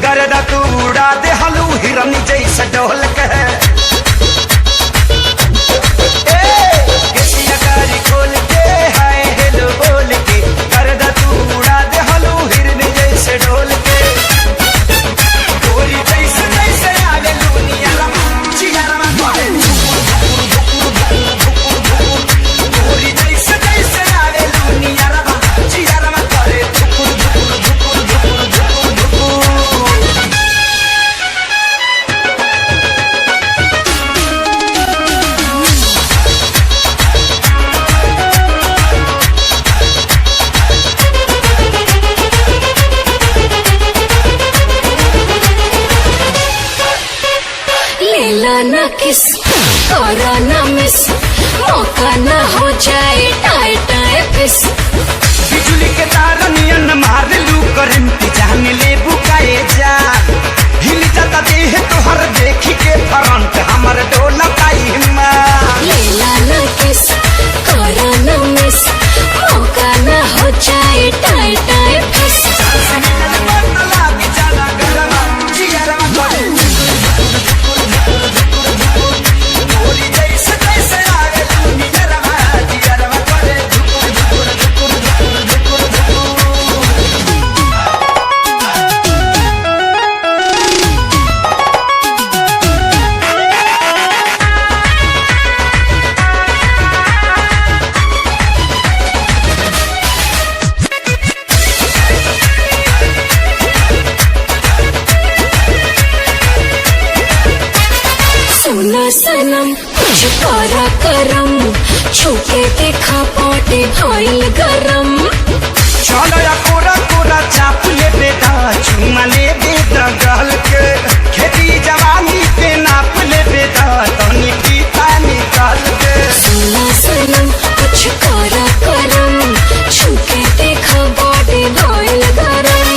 गर्दा तू उड़ा दे हलू हिरन जैसा ढोल के केसिया कारी खोल के हाय हेलो बोल के गर्दा तू उड़ा दे हलू हिरन जैसे ढोल के गोरी जैसे जैसे आवे लुनिया रमा चियारा मा गोरे गोरी जैसे जैसे आवे लुनिया रमा चियारा मा गोरे लेला ना किस करा ना मिस मौका ना हो जाए टाए टाए फिस बिजली के तार नियन मार लू करंट जान ले बुकाए जा हिल जाता देह तोहर देखी के फ्रंट हमर डोला काई हिम्मा लेला ना किस करा ना मिस मौका ना हो जाए टाए टाए फिस सनम कुछ करा करम छूके देखा पाटे भाईल गरम चलो या कोरा कोरा चाप ले बेटा चुमा ले बेटा गल के खेती जवानी के नाप ले बेटा तनी पीता निकाल के सुना सनम कुछ करा करम छूके देखा पाटे भाईल गरम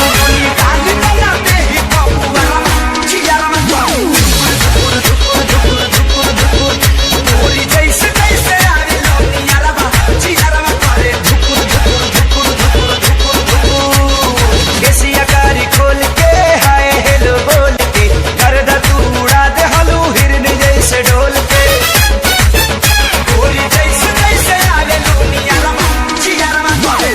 खोल के हाय हेलो बोल के गर्दा तू उड़ा दे हलू हिरन जैसे ढोल के गोरी जैसे जैसे आवे लुनिया रमा चियारा मा गोरे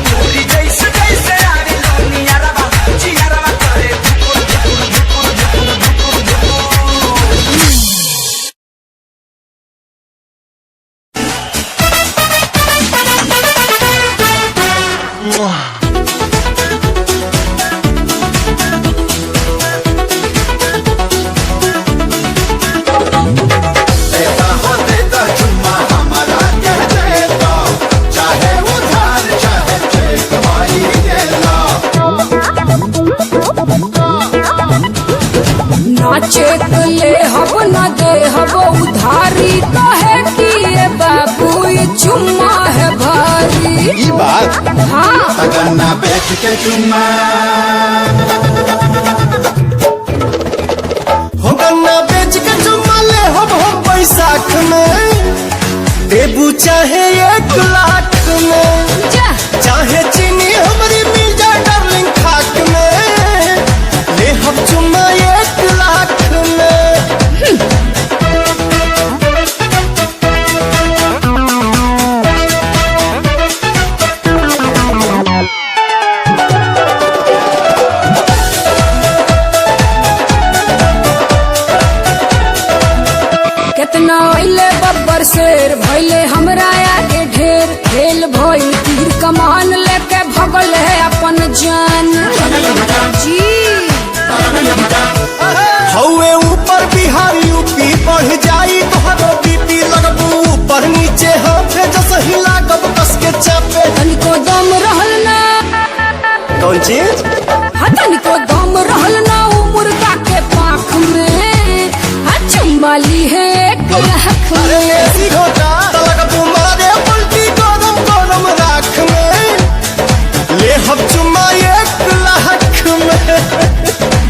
गोरी जैसे जैसे आवे लुनिया रमा चियारा मा गोरे चेक ले हब न दे हब उधारी तो है कि ये बाबू ये चुम्मा है भारी ई बात हाँ गन्ना बेच के चुम्मा हो गन्ना बेच के चुम्मा ले हम बैसाख में देबू चाहे 1 लाख में चाहे चीनी हमारी मिल जाए डार्लिंग खाक में ले हम चुम्मा 1 लाख में कितना अइले बब्बर शेर भइले हमरा आगे ढेर खेल भइल तीर कमान लेके भगल है अपन जान जी हौवे ऊपर बिहार यूपी बढ़ जाई तोहरो बीपी लगबू ऊपर नीचे हाथे जस हिला कब कस के चापे तनिको दम रहल ना कौन चीज हाँ तनिको दम रहल ना उ मुर्गा के पाख में हाँ चुम्बाली है 1 लाख अरे में ऐसी घोटा लगबू मारे पलटी गरम गरम राख में ले हम चुम्मा 1 लाख में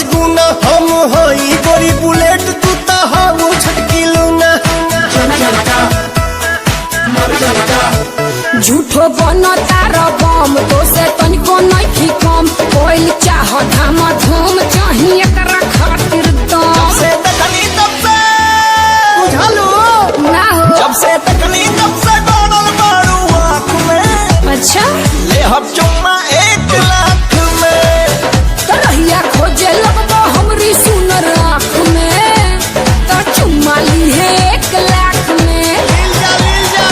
पाँच गुना हम हई गोरी बुलेट तू तो हम छटकी लूना झूठो बनो तारो बम तो से तनिको नहीं कम कोई चाह धाम धूम चाहिए कर खातिर दम से तकनी तब से बुझालो ना हो जब से तकनी तब से डोनल मारू आँख में अच्छा ले हम चुम्मा 1 लाख में तरहिया खोजे लगबो हमरी सुनर आँख में तो चुम्मा ली है 1 लाख में लील जा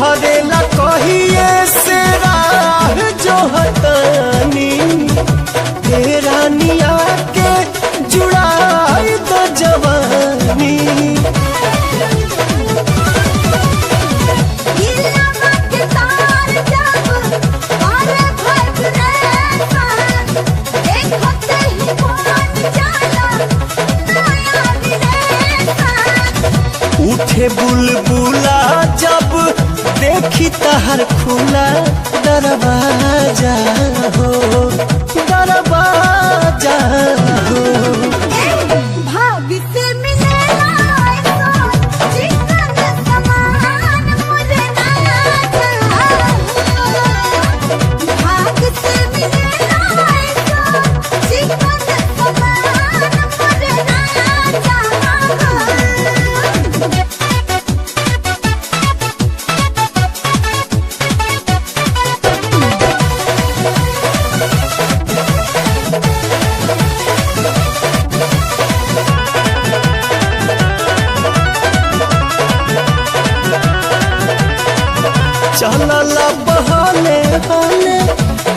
तोहरेला कहिए से राह जो हतानी तेरा निया के जुड़ाई तो जवानी उठे बुलबुला जब देखी तहर खुला दरवाजा हो दरवाजा हो भाभी से मिलेला चिकन समान मुझे ना भाग से मिलेला चिकन समान मुझे ना चलला बहाने हाने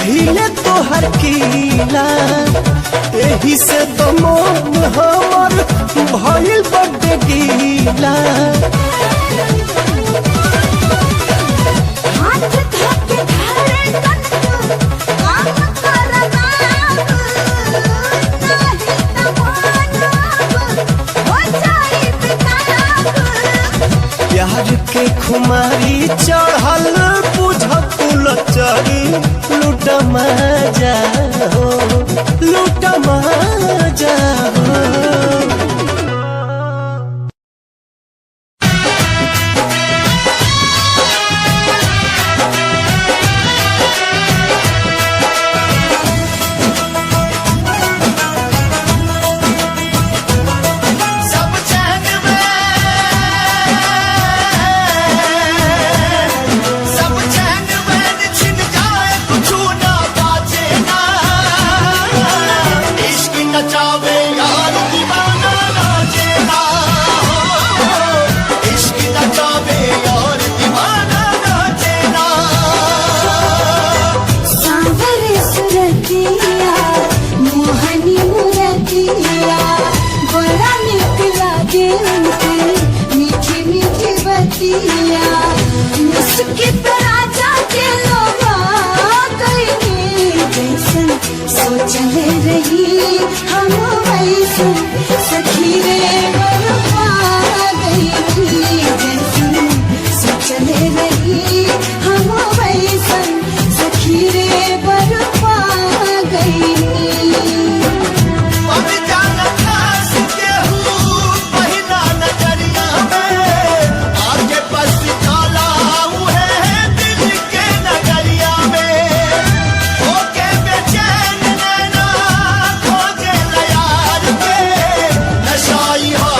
हिले तोहर कीला एही से तो मोन हमर भइल बड्डे गीला हाथ धके धरे कन्नु काम करना नहीं तमाना हो जाई बिताब प्यार के खुमारी चढ़ल बुझकुल चरी लूट मजा हो लूट मजा हो सब चैन में सब चैन में छिन जाए कुछ ना बाजे ना इश्क नचावे यार दीवाना नाचे ना इश्क नचावे यार दीवाना नाचे ना सांवरे सुरतिया मोहनी मुरतिया बड़ा निकला गे उनके मीठी मीठी बतिया मुस्की पे राजा के लोगा गई जैसन सोचले रही हम वैसन सखी रे बरपा गई जैसन सोचले रही हम वैसन सखी रे बरपा गई अब जाना खास केहू पहिला नजरिया में आगे बस काला है दिल के नगरिया में होके बेचैन नैना खोजे यार के नशाई हो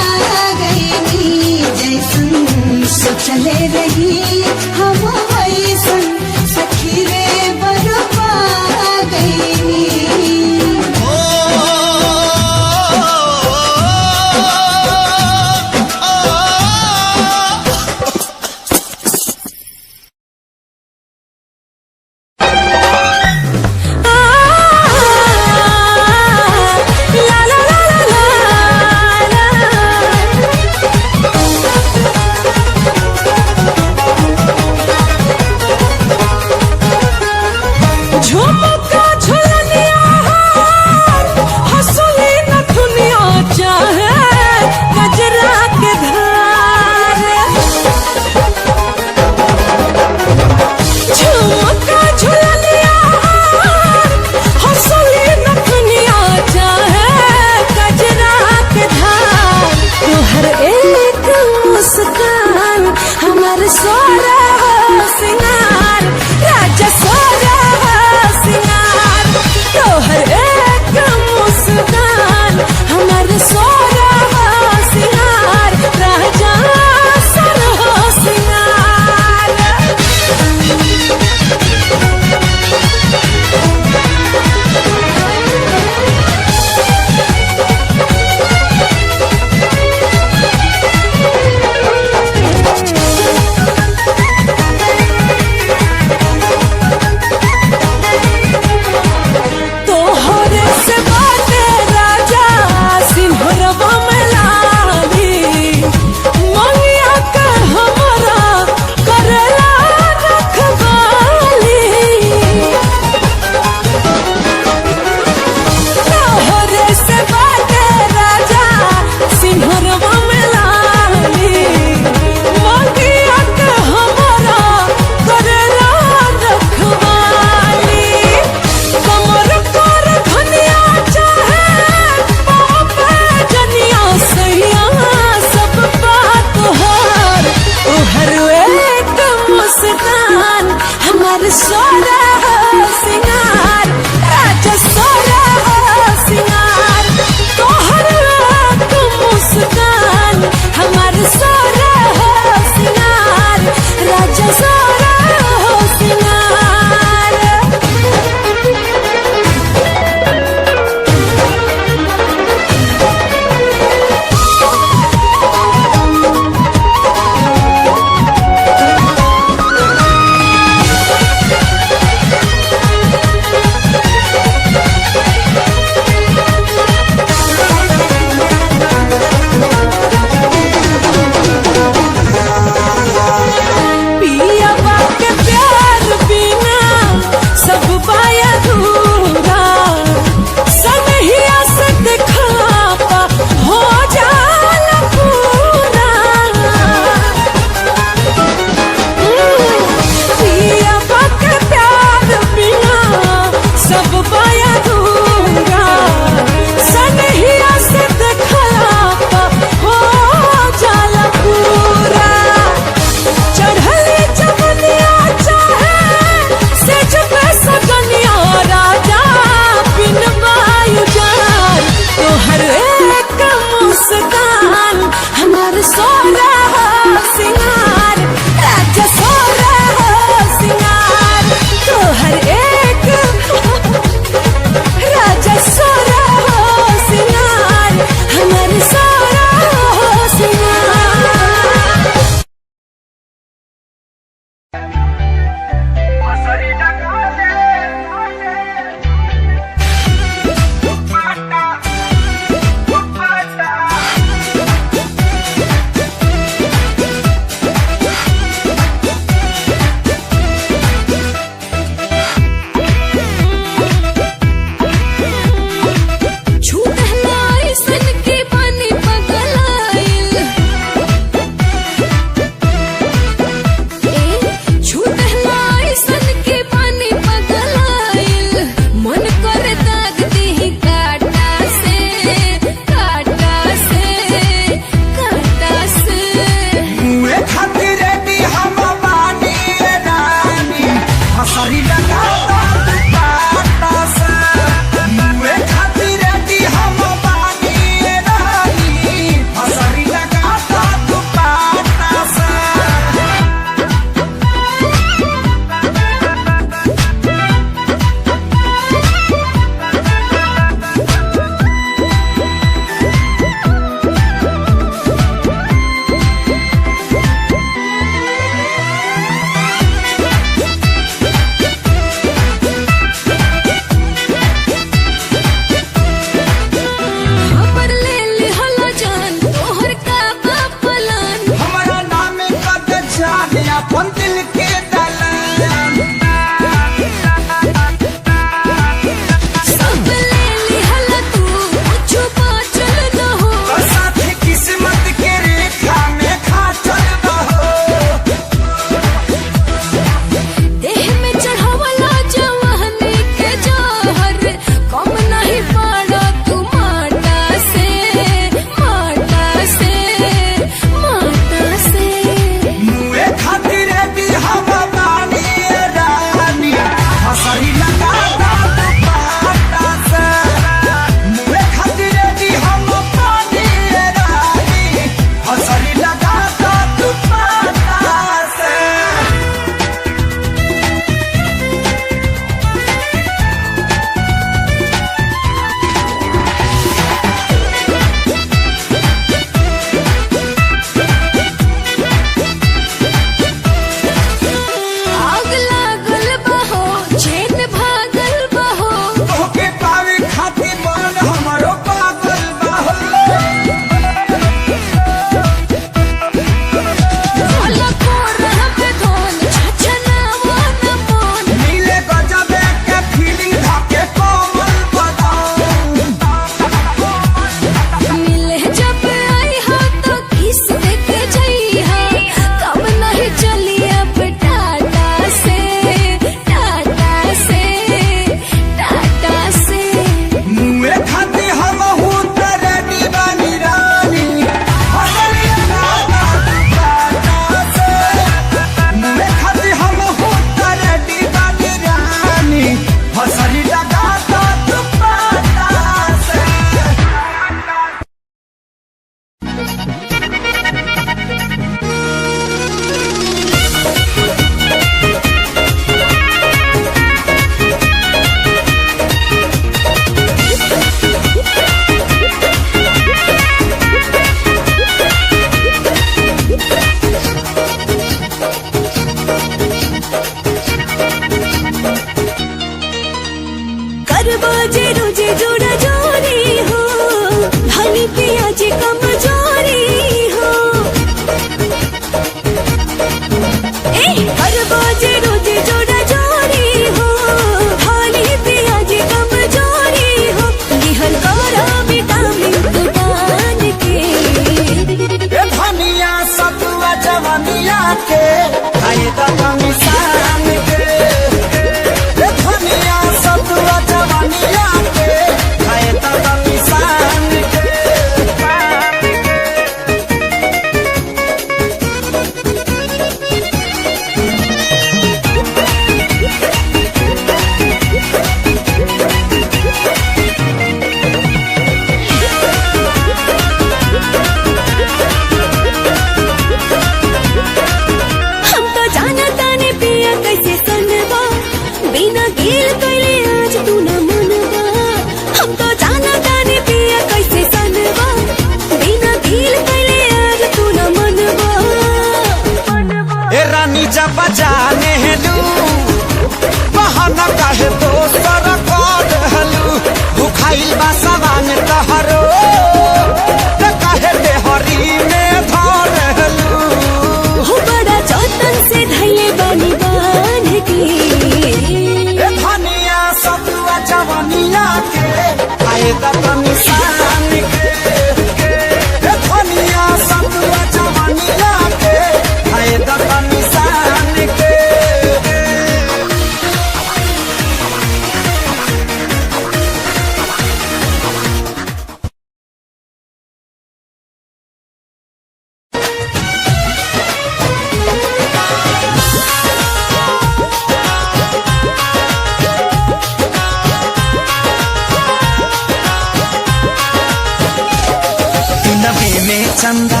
में चंदा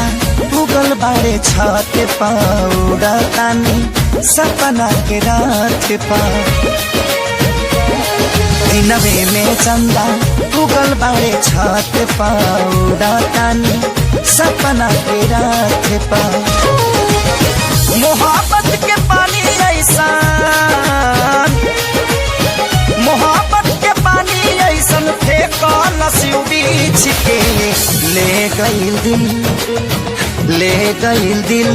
उगल बाड़े छत पाउडा तानी सपना के रात पा दिनवे में चंदा उगल बाड़े छत पाउडा तानी सपना के रात पा मोहब्बत के पानी ऐसा मोहब्बत के पानी ऐसन फेंका नसियो बीच के ले गईल दिल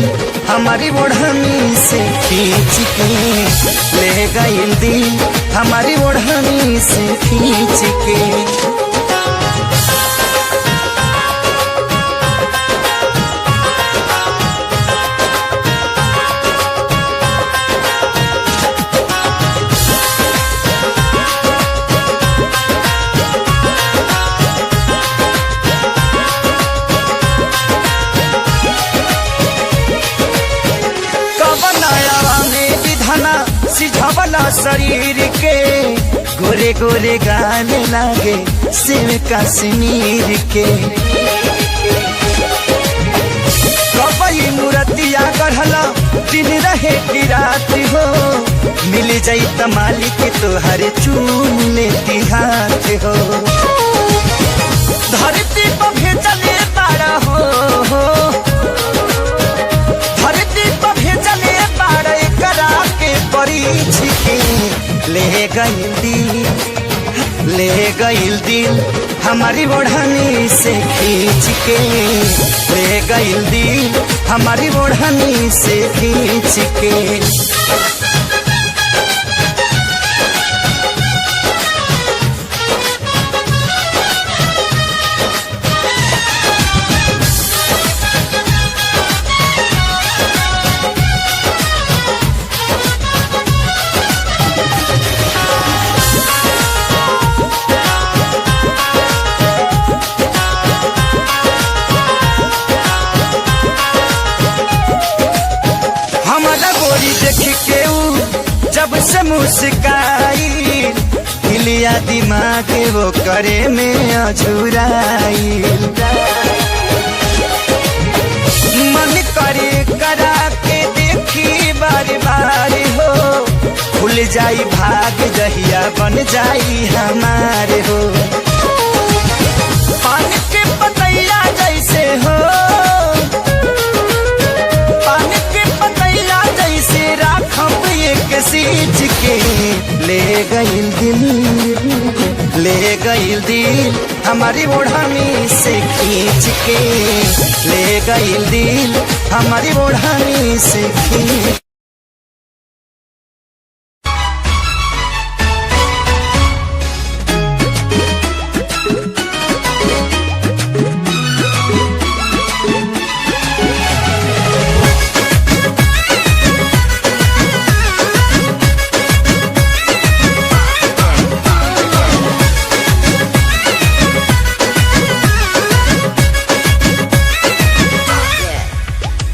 हमारी ओढ़नी से खींच के ले गईल दिल हमारी ओढ़नी से खींच के सिझवला शरीर के गोरे गोरे गाने लागे शिव कश्मीर के कबई मूर्तिया गढ़ला दिन रहे की रात हो मिल जाई त मालिक तोहरे चूम लेती हाथ हो धरती पर भेजले बाड़ा हो धरती पर भेजले बाड़ा करा के परीछ के ले गईल दिल हमारी ओढ़नी से खींच के ले गईल दिल हमारी ओढ़नी से खींच के जब से मुस्काई हिलिया दिमाग वो करे में अझुराई मन करे करा के देखी बार बार हो खुल जाई भाग जहिया बन जाई हमारे हो पानी के पतैया जैसे हो पानी के पतैया जैसे राखब एक सींच के ले गईल दिल हमारी ओढ़नी से खींच के ले गईल दिल हमारी ओढ़नी से खींच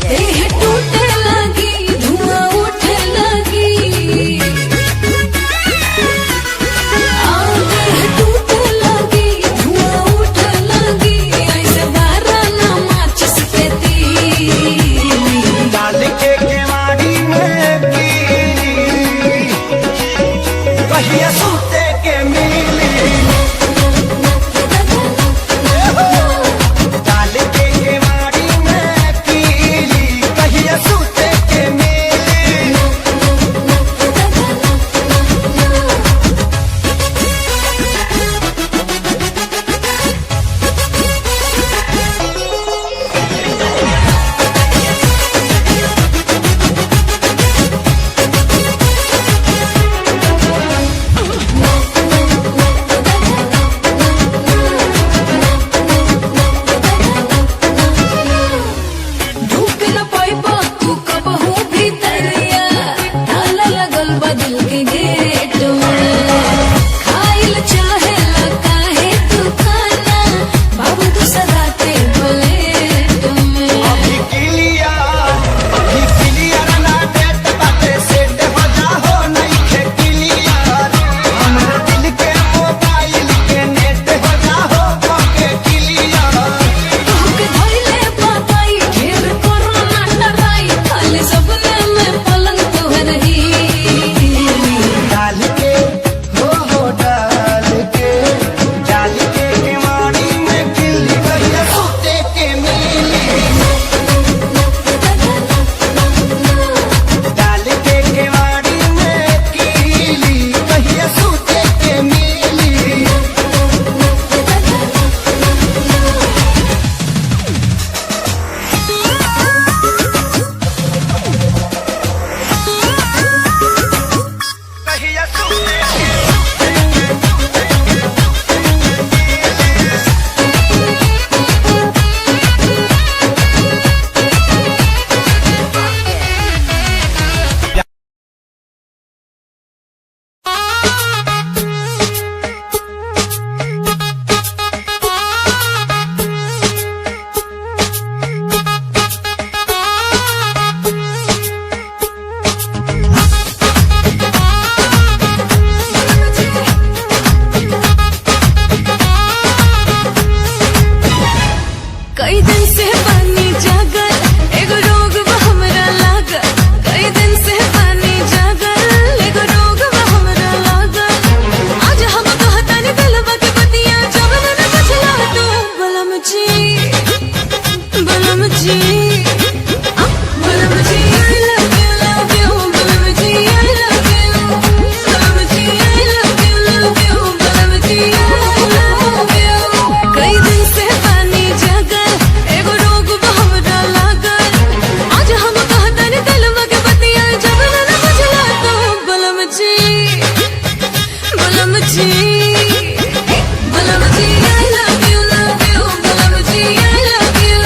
देह टूटे लगी धुआं जी बलम जी बलम जी I love you बलम जी I love you बलम जी I love you बलम जी I love you। कई दिन से पानी जगल एगो रोग हमरा लागल आज हम कहतनी दिलवा के बतिया जब न बुझला तो बलम जी बलम जी बलम जी I love you बलम जी I love you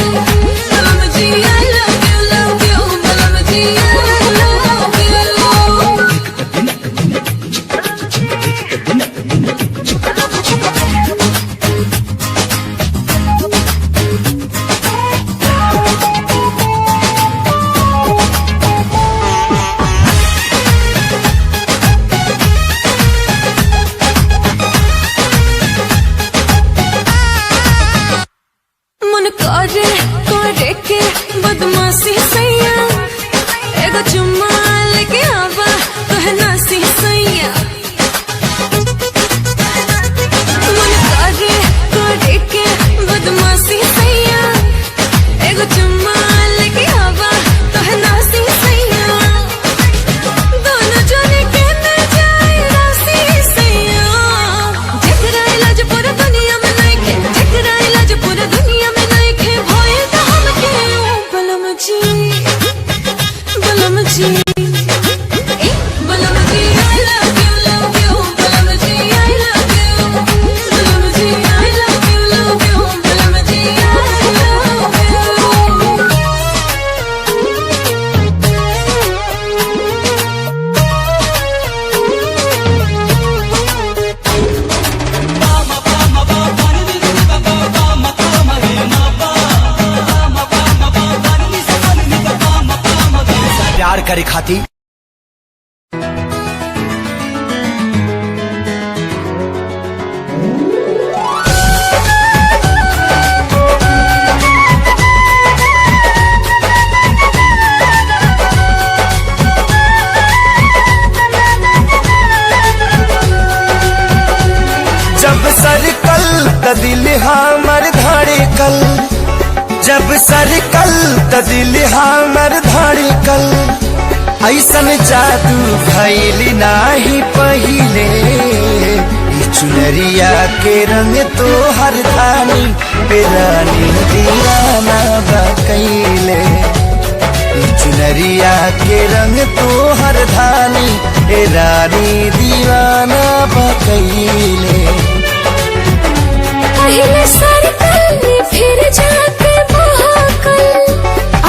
बलम जी I love you बलम जी I love you। मन करे के बदमाशी सैया एगो चुम्मा लेके आवा कहना सी सैया। मन करे के बदमाशी सैया एगो चुम्मा लेके आवा कहना सी सैया। दोनों जने के न जाए राशि सैया जेकरा इलाज पूरा दुनिया में नइखे जेकरा इलाज पूरा दुनिया में नइखे भइल त हमके बलम जी बलम जी बलम जी I love you बलम जी I love you बलम जी I love you बलम जी I love you। प्यार करे खाती जब सरकल त दिल हमर धड़कल जब सरकल त दिल हमर धड़कल ऐसन जादू भइल नाही पहिले ई चुनरिया के रंग तो हर धानी पे रानी दीवाना बकैले ई चुनरिया के रंग तो हर धानी पे रानी दीवाना बकैले। पहले सरकल फिर जाके महाकल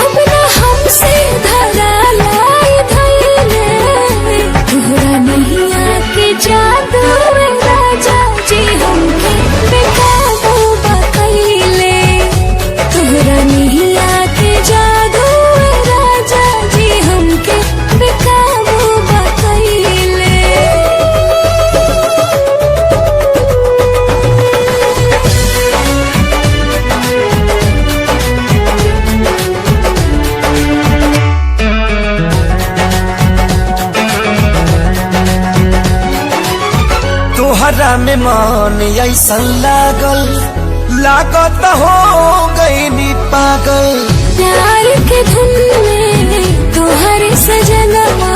अब न हमसे धरा लाई धैले तोहरा नहीं आके जादू में राजा जी हमके बेकाबू बकैले तोहरा नहीं आके जादू में राजा जी हमके बेकाबू बकैले। तोहरा में मन ऐसन लागल लागत हो गई पागल प्यार के धुन में तोहरे सजनवा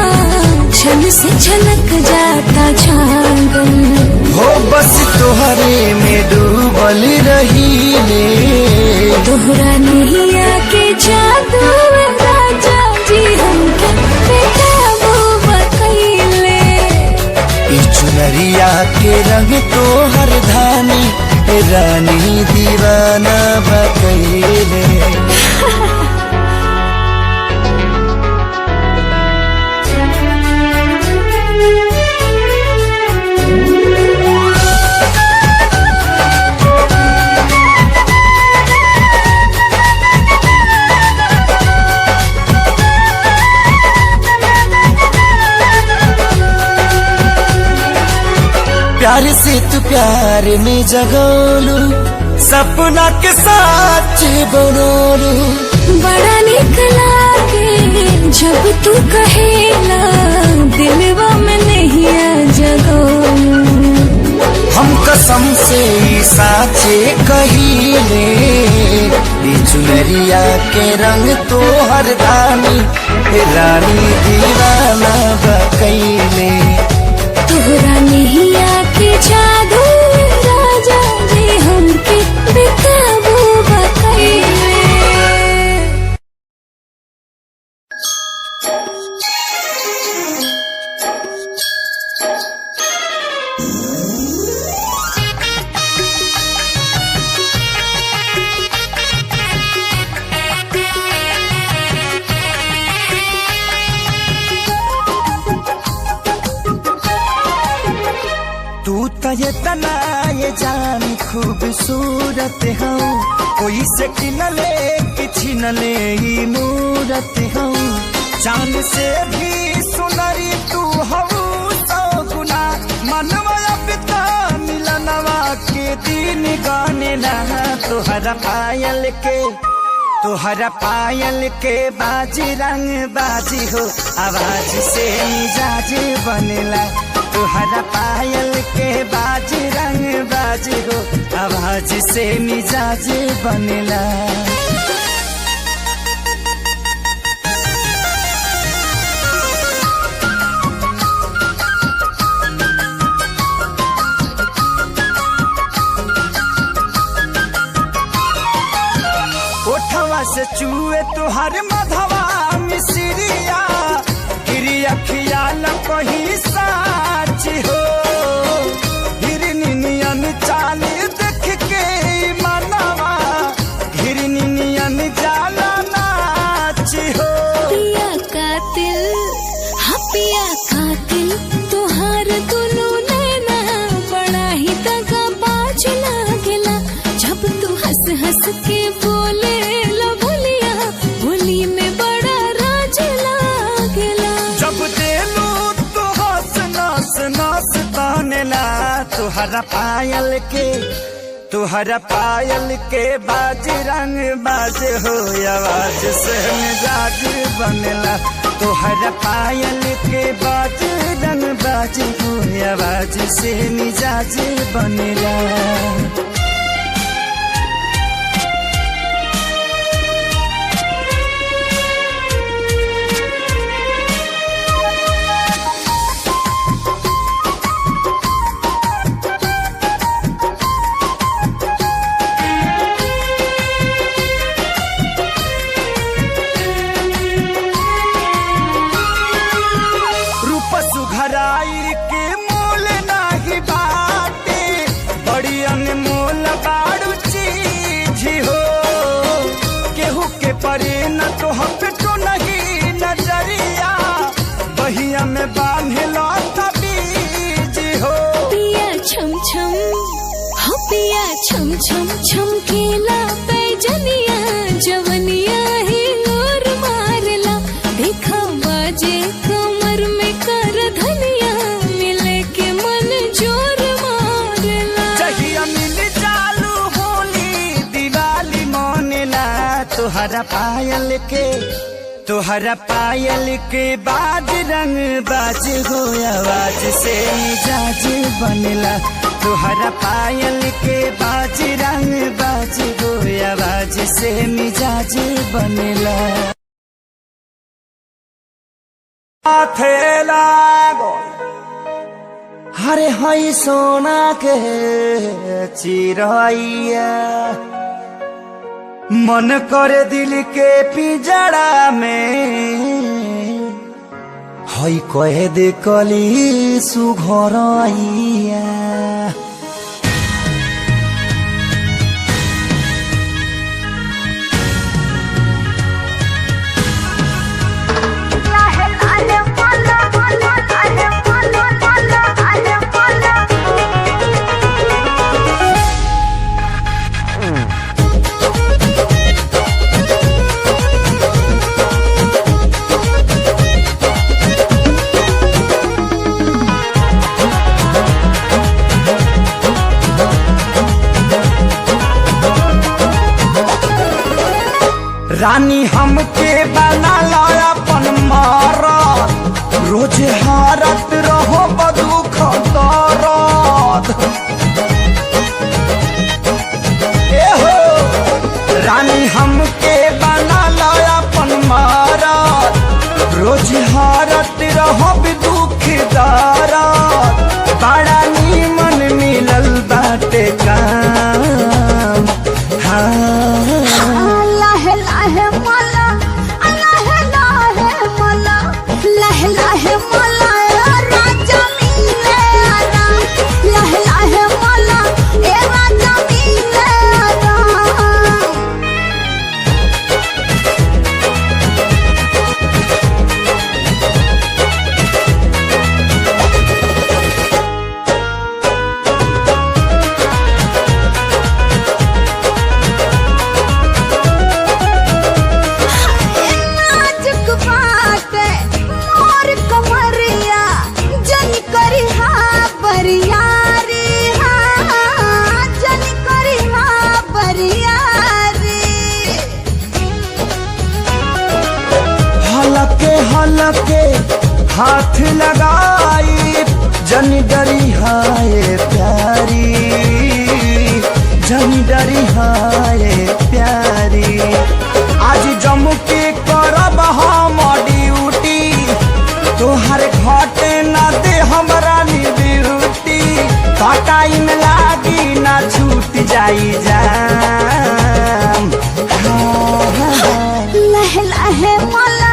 छन से छलक जाता छागल हो बस तोहरे में डूबल रहीले तोहरा नहीं आके जादू में राजा जी हमके बेकाबू बकैले ई चुनरिया के रंग तो हर धानी रानी दीवाना बकैले। प्यार से तू प्यार में जगोलू सपना के साथ बनोलू बड़ा निक लागे जब तू कहेला दिलवा में नहीं आ जगो हम कसम से साचे कहिले ई चुनरिया के रंग तोहर रानी रानी दीवाना बकैले। तोहरा नैया के जादू राजा जी हमके बेकाबू बकैले। तू तो ये तना ये जान खूबसूरत हो, कोई से किनले किछि न ले ही मूरत हो। चांद से भी सुनरी तू हो सौ गुना, मनवा पिता मिलनवा के दिन गाने लहा। तोहरा पायल के बाजी रंग बाजी हो, आवाज से मिजाज बनेला। तोहरा पायल के बाजी रंग बाजी हो, आवाज से मिजाज बनेला। ओठवा से चूहे तुहर मधवा मिसरिया, गिरी अखिया कहीं साच हो। हिरनियन चाल देख के मनवा, हिरनियन जाला नाच हो। पिया कातिल हाँ पिया कातिल, तोहार दुनू नैना बड़ा ही दगा बाज लागेला। जब तू हंस हंस के बोले ला बोलिया, बोली में बड़ा राज लागेला। जब देलू तो हंस नस नस तानेला। तुहरा पायल के बाज रंग बाज हो, आवाज से मिजाज बनेला। तुहरा पायल के बाज रंग बाज हो, आवाज से मिजाज बनेला। सुघराई के मोल नाही बाटे, बड़ी अनमोल बाड़ू चीज हो। केहू के परे न तो हम पे तो नहीं नजरिया, बहिया में बांधे लौटा बीज हो। पिया छम छम हाँ पिया छम छम छमकेला पैजनिया, जवनिया ही लोर मारला। देखा बाजे कमर में कर धनिया, मिले के मन जोर मारला। चाहिए मिल चालू होली दिवाली मोनेला। तुहरा पायल के बाज रंग बाज हो, आवाज से मिजाज बनेला। तुहरा पायल के बाज रंग बाज हो, आवाज से मिजाज बनेला। हरे हई सोना के चिरैया, मन करे दिल के पिजड़ा में हई कहे दे कली सुघरैया। रानी हमके बना लाया अपन मारत, रोज हारत रहो बदुख दर्द। ए हो रानी हमके बना लो अपन मारत, रोज हारत रहब दुखदारत, बड़ा नीमन मिलल बाटे काम। हाँ लाहे लाहे मला, लाहे लाहे मला, लाहे लाहे मला ए राजा मिले आरा, लाहे लाहे मला ए राजा मिले आरा। नाजुक बाटे मोर कमरिया, जन करी बरियारी, जन करी बरियारी। हलके हलके हाथ लगाई, जनी डरी हाय प्यारी, जनी डरी हाय प्यारी। आज जम के करब हम ड्यूटी, तोहर घटे ना दे हमरा नी ड्यूटी, टाइम लागी ना छूट जाई जाम। लहे लहे मला,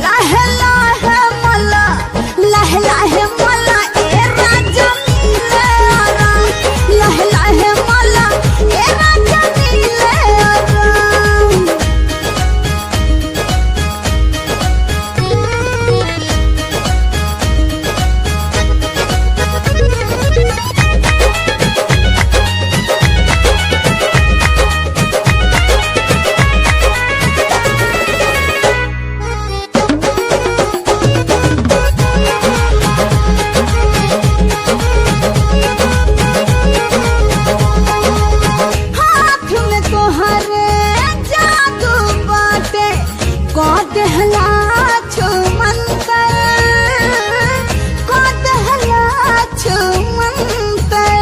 लहे लहे मला, लहे लहे मला ए राजा मिले आरा, लहे लहे मला ए राजा मिले आरा। हाथ में तोहरे जादू बाटे, को दहला छुमंतर, को दहला छुमंतर।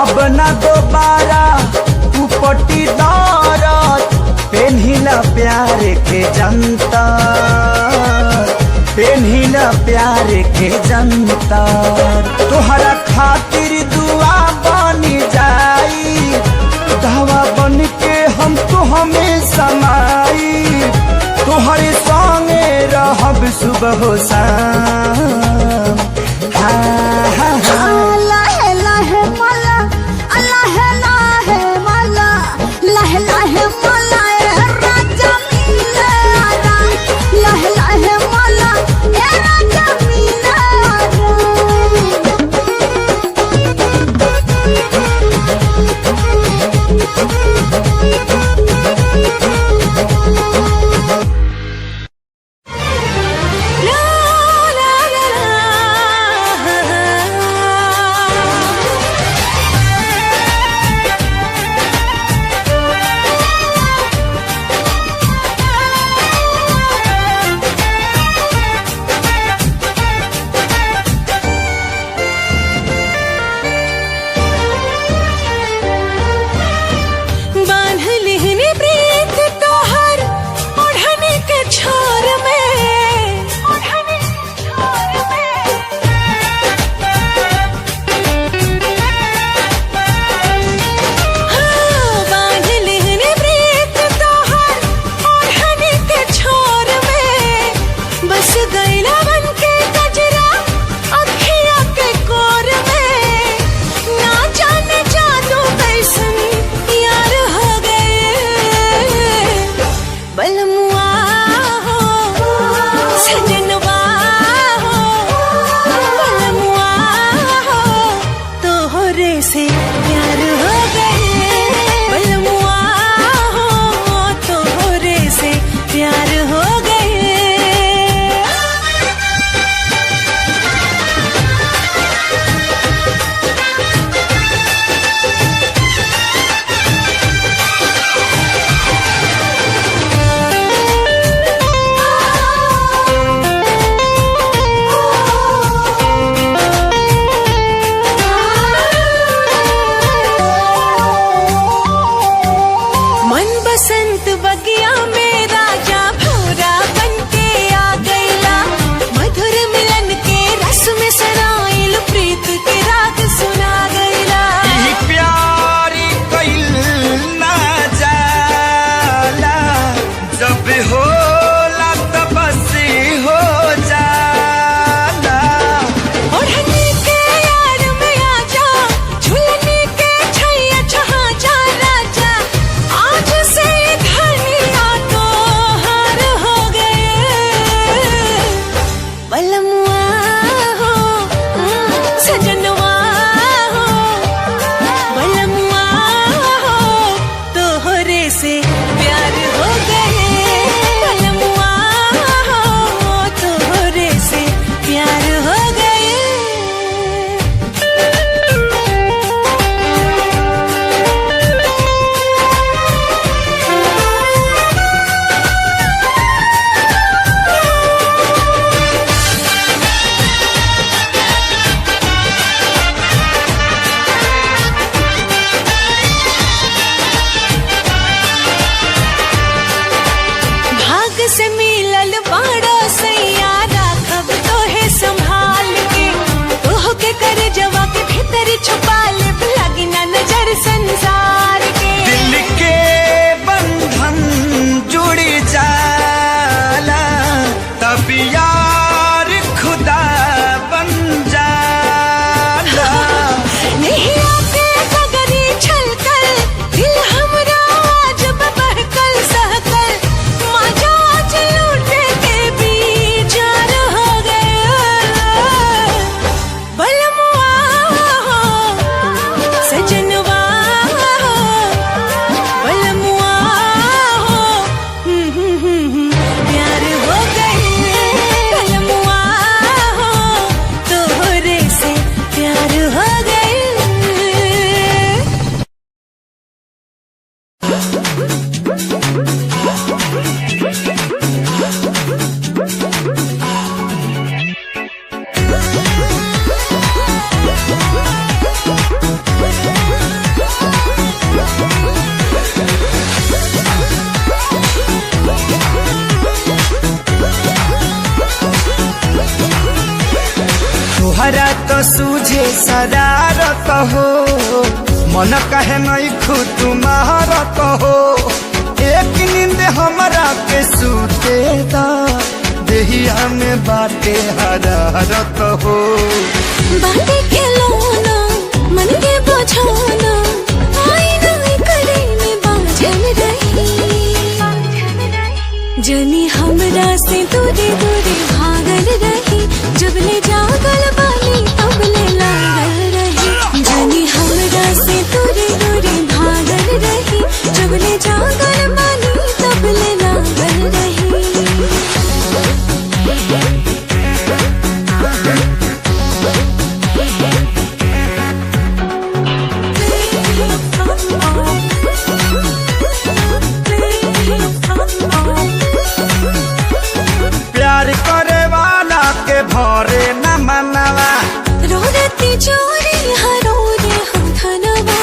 अब न दोबारा उपटी दौरत, पेन्हिला प्यार के जनता, पेन्हिला प्यार के जनता। तोहरा खातिर दुआ बनी जाई, दवा बन के हम तो हमें समाई, तोहरे संगे रहब सुबह शाम। लहे लहे मला, लहे लहे मला, लहे लहे मला ए राजा मिले आरा, लहे लहे मला ए राजा मिले Ara. La la la la सूझे शरारत हो, मन कहे नहीं खुद तुम्हारत हो। एक नींद हमरा के सूते दा, देहिया में बाटे हरारत हो। बाटे के लोना मन के बुझाना, आईना करे में बाझल रही। जनी हमरा से दूरे दूरे भागल रही, जब ले जागल बानी तब ले लागल रही। जनी हमरा से दूरे दूरे भागल रही, जब ले जागल बानी तब ले लागल रही। प्यार करे वाला के भरे न मनवा, रोदती चोरी हरो रे हम धनवा।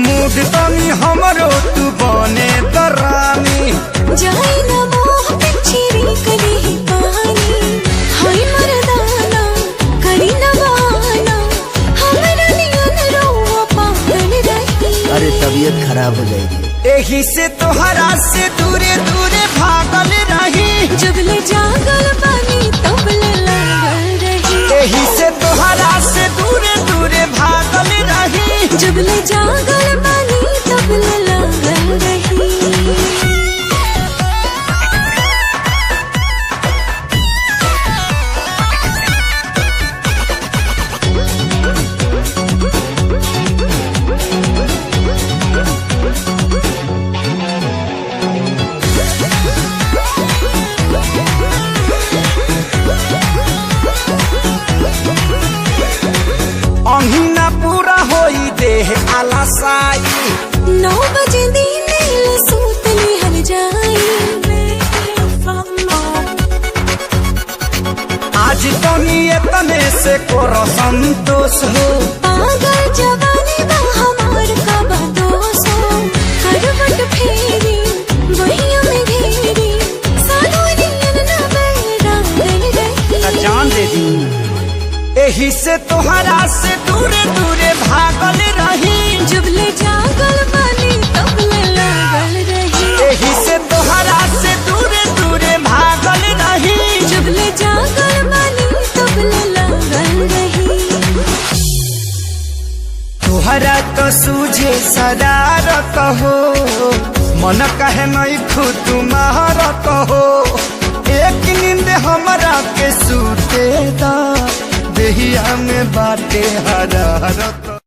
मूड तनी हमरो तू बने दरानी। जाई न मोह पिछरी कली ही पानी, हाय मरदाना करी न बहाना, हमरा नियन रोवा पागल रही। अरे तबीयत खराब हो जाएगी। एही से तोहरा से दूरे दूरे भागल रही, जब ले जागल बानी तब ले लागल रही। एही से तोहरा से दूरे दूरे भागल रही। जब ले जागल बानी तब ले लागल रही। अहिना पूरा होई देह आलसाई, 9 बजे दिन सूत निहल जाई। आज तनी एतने से कोरो संतोष हो। पागल जवानी बा हमार का बदोस हो, करवट फेरी बहिया में घेरी, सालो नियन न बेरा दिल रही। जान दे दी, एही से तोहरा से दूरे दूरे भागल रही। जब ले जागल बानी तब ले लागल रही। एही से तोहरा से दूरे दूरे भागल रही। जब ले जागल बानी तब ले लागल रही। तोहरा तो सूझे शरारत हो, मन कहे नहीं खुद तुम्हारत हो। एक नींद हमरा के सूते दा, देहिया में बाटे हरारत।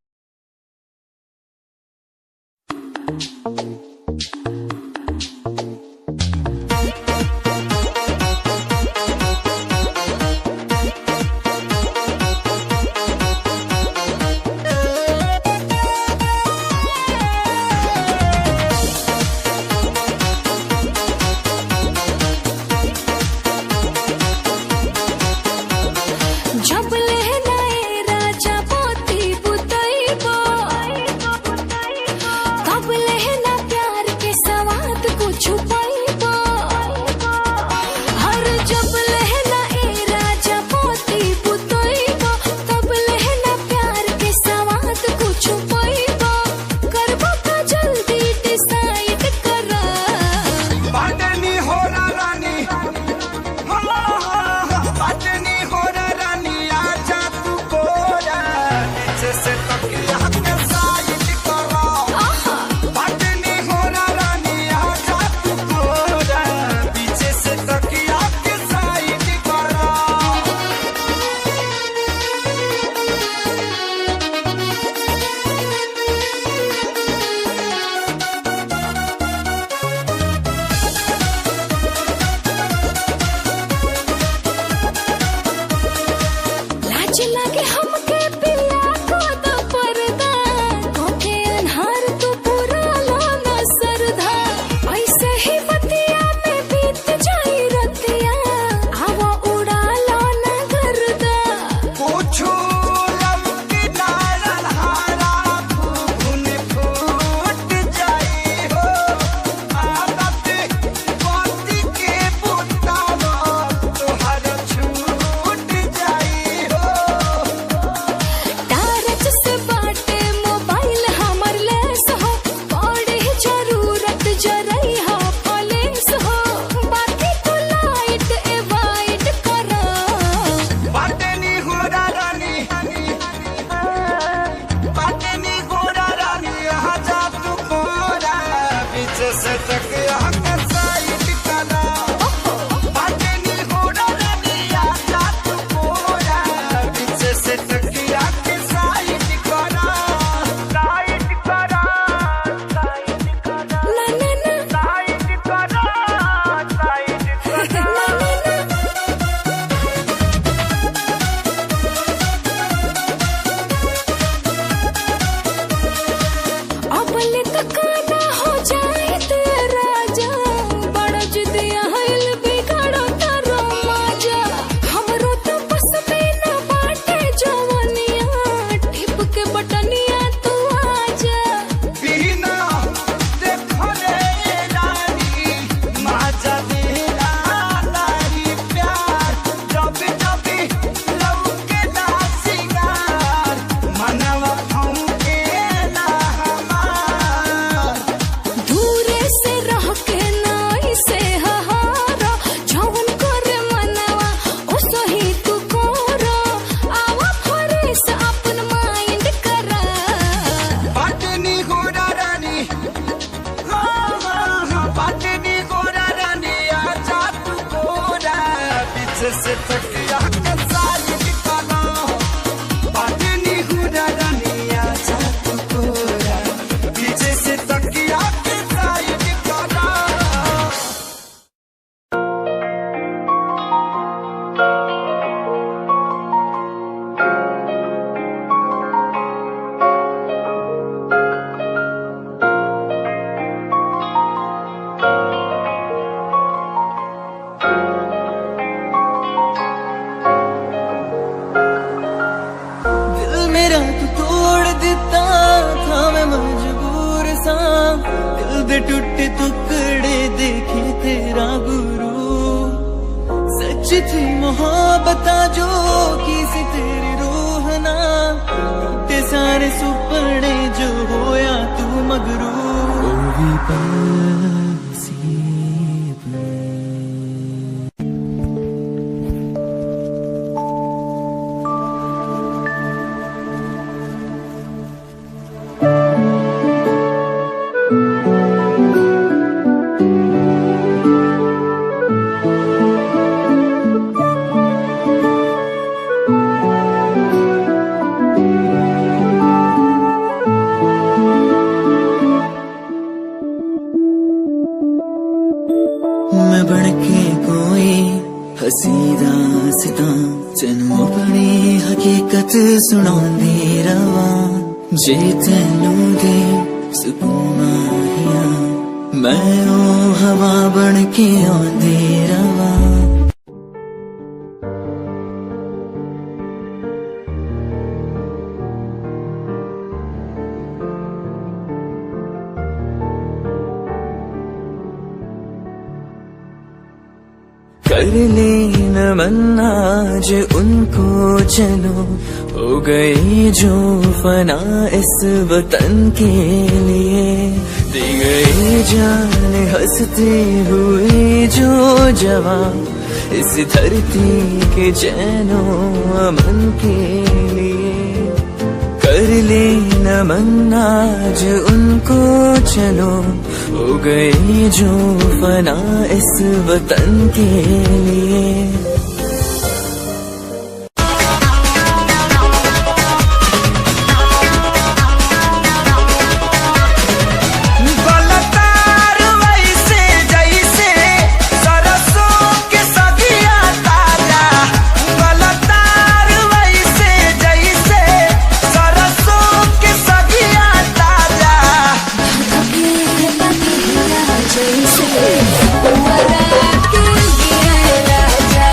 जब ले नए राजा पोती बुतैबो, तब ले ना प्यार के सवाद को छुपैबो। हर जब ले नए राजा पोती बुतैबो, तब ले ना प्यार के सवाद को छुपैबो। करबो का जल्दी डिसाइड करा, बाटनी हो रानी, बाटनी हो रानी, आजा तू कोरा, नीचे से तकिया के साइड करो। बाटनी हो रानी, आजा तू कोरा, पीछे से तकिया के साइड करो। लाज लगे हमके पिया को तो पर मेरा तू तोड़ दिता था, मैं मजबूर सा दिल दे टूटे टुकड़े देखे तेरा गुरु। सच थी मोहब्बत जो की सी तेरी रूह ना, टूटे सारे सुपने जो होया तू मगरू। ओ भी मैं बनके कोई हसी दास्तां तेनू अपनी हकीकत सुनांदी रवा। जे तेनू दे सुकून आया मैं ओ हवा बनके आंदी रवा। कर ले नमन आज उनको चलो, हो गई जो फना इस वतन के लिए। दी गई जान हंसते हुए जो जवान इस धरती के चैनो अमन के लिए। कर ले नमन आज उनको चलो, हो गई जो फना इस वतन के लिए। गलतार वैसे जैसे सरसों के सगिया ताजा, गलतार वैसे जैसे सरसों के सगिया ताजा। जैसे उमरा के गिरा राजा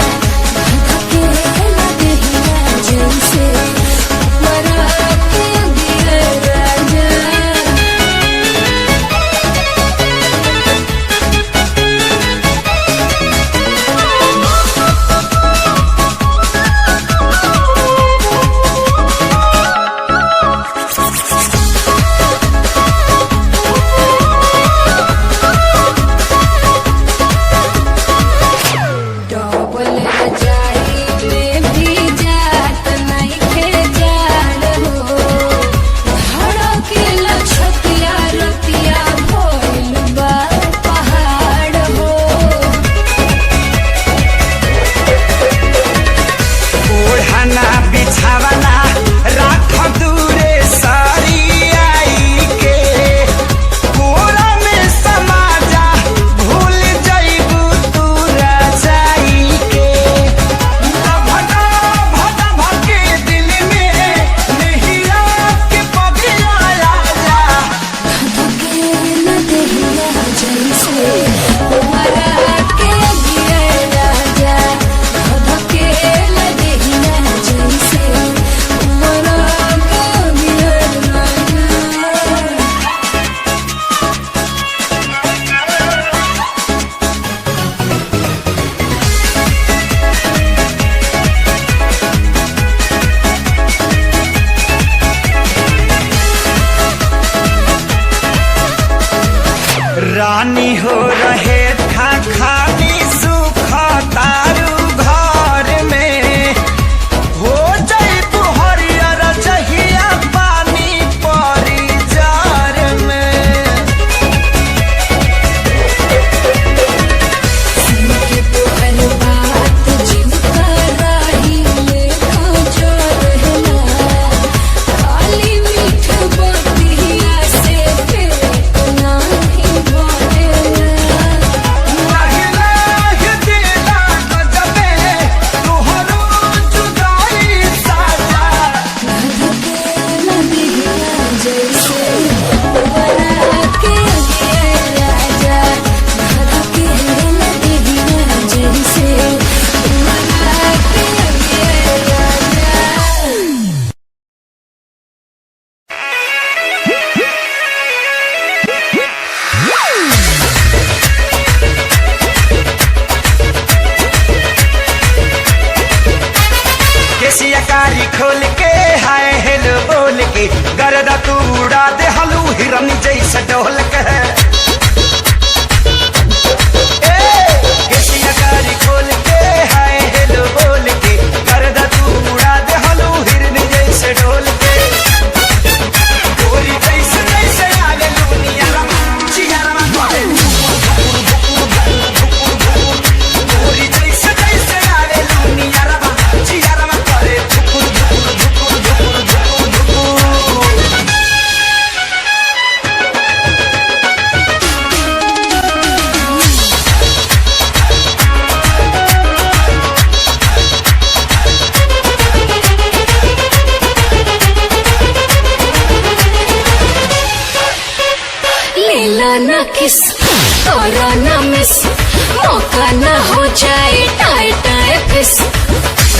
किस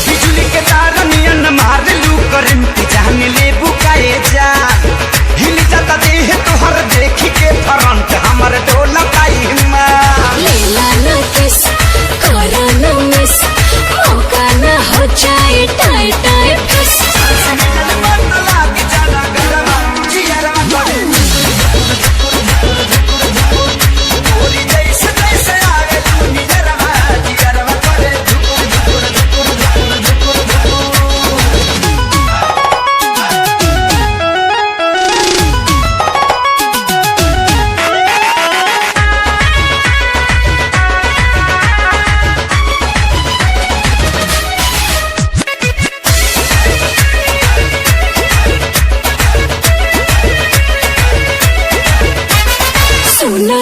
बिजली के तार नियन मार लू करंट जान ले बुकाए जा हिल जाता देह तोहर देखी के फ्रंट हमर डोला पाई मां लेला ना किस करा ना मिस मौका ना हो जाए टाई टाई फिस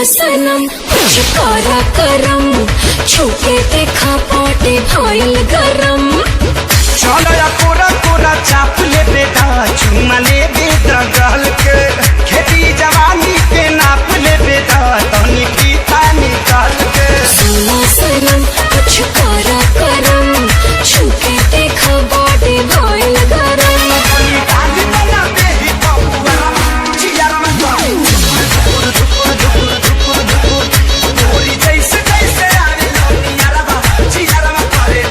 सनम कुछ करा करम छुके देखा पाटे भइल गरम चलो या कोरा कोरा चाप ले बेटा चुमा ले बेटा गल के खेती जवानी के नाप ले बेटा तनी पीता निकाल के सुना सनम कुछ करा करम छुके देखा पाटे भइल गरम डाली बना दे ही बाबूरा चियारा में जैसे जैसे आने लोनी यारा चियारा में करे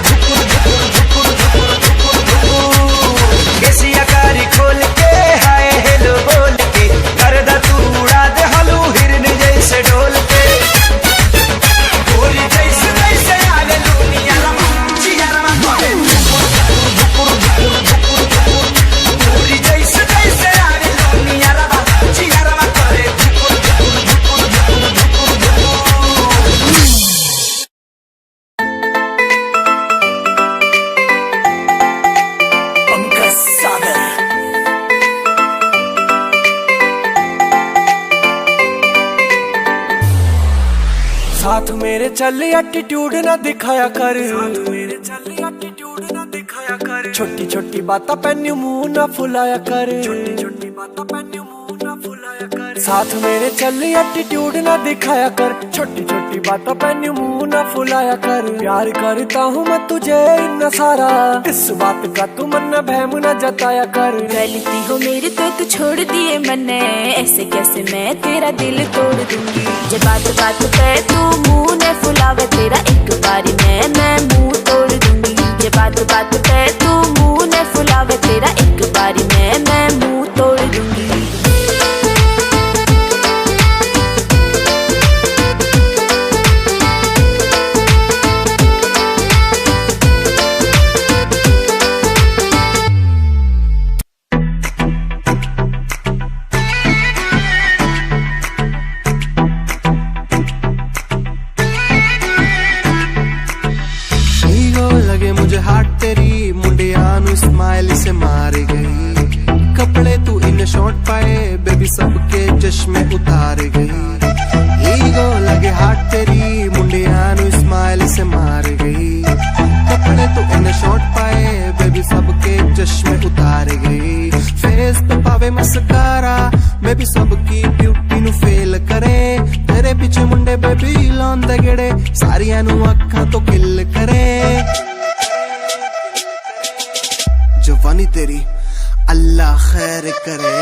एशिया कारी खोल के हाय हेलो बोल के करदा तू उड़ा दे हलू हिरन जैसे डोल के गोरी जैसे जैसे आने लोनी यारा चियारा में करे गोरी जैसे जैसे आने लोनी यारा चियारा में करे साथ मेरे चल एटीट्यूड ना दिखाया कर मेरे चल एटीट्यूड ना दिखाया कर छोटी छोटी बातें पैन्यू मुंह ना फुलाया कर छोटी छोटी बातें पैन्यू मुंह ना फुलाया कर साथ मेरे चल एटीट्यूड ना दिखाया कर छोटी छोटी बातें पैन्यू मुंह ना फुलाया कर प्यार करता हूँ मैं तुझे इतना सारा इस बात का तू मन बहम ना जताया कर गलती हो मेरी तो तू छोड़ दिए मैंने ऐसे कैसे मैं तेरा दिल तोड़ दूंगी जब बात बात पे तू मुंह ने फुलावे तेरा एक बारी मैं मुंह तोड़ दूंगी जब बात बात पे तू मुंह ने फुलावे तेरा एक बारी मैं मुंह तोड़ दूंगी स्माइल से मार गई कपड़े तू इन शॉर्ट पाए बेबी सबके चश्मे उतार गई ईगो लगे हाथ तेरी मुंडिया नु स्माइल से मार गई कपड़े तू इन शॉर्ट पाए बेबी सबके चश्मे उतार गई फेस पे पावे मस्कारा बेबी सबकी ब्यूटी नु फेल करे तेरे पीछे मुंडे बेबी लौंदे गेड़े सारियां नु अखां तो किल करे जवानी तेरी अल्लाह खैर करे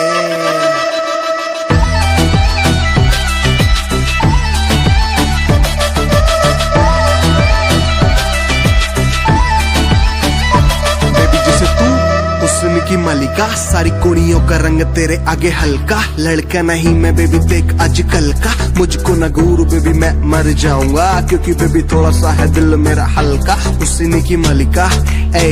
की मलिका सारी कुड़ियों का रंग तेरे आगे हल्का लड़का नहीं मैं बेबी देख आजकल का मुझको न गुरु बेबी मैं मर जाऊंगा क्योंकि बेबी थोड़ा सा है दिल मेरा हल्का उसी की मलिका ए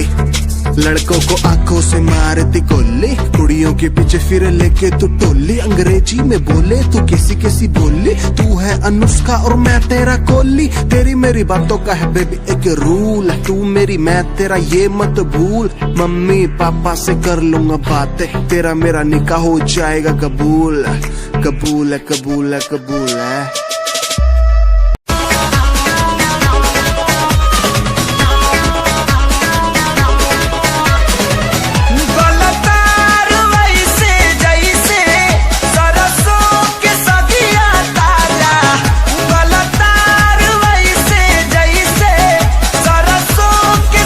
लड़कों को आंखों से मारती गोली कुड़ियों के पीछे फिर लेके तू टोली अंग्रेजी में बोले तू कैसी कैसी बोली तू है अनुष्का और मैं तेरा कोहली तेरी मेरी बातों का है बेबी एक रूल तू मेरी मैं तेरा ये मत भूल मम्मी पापा से कर लूंगा बातें तेरा मेरा निकाह हो जाएगा कबूल कबूल है कबूल है कबूल है के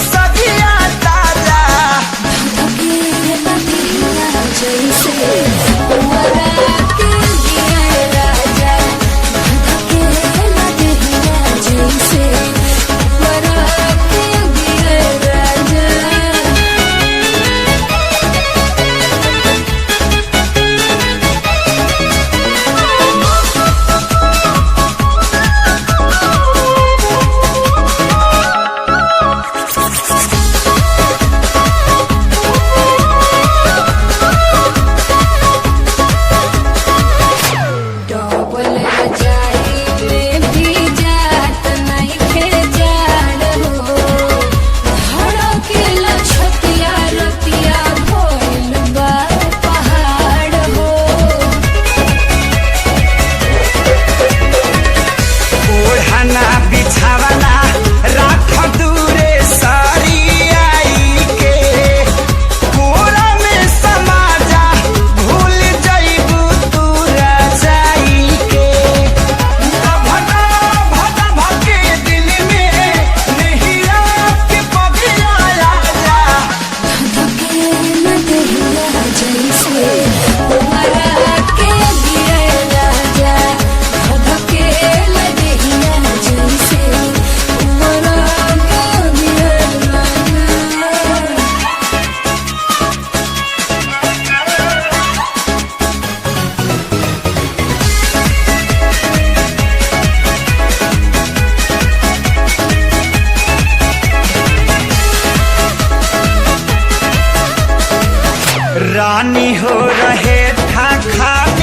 रानी हो रहे था खा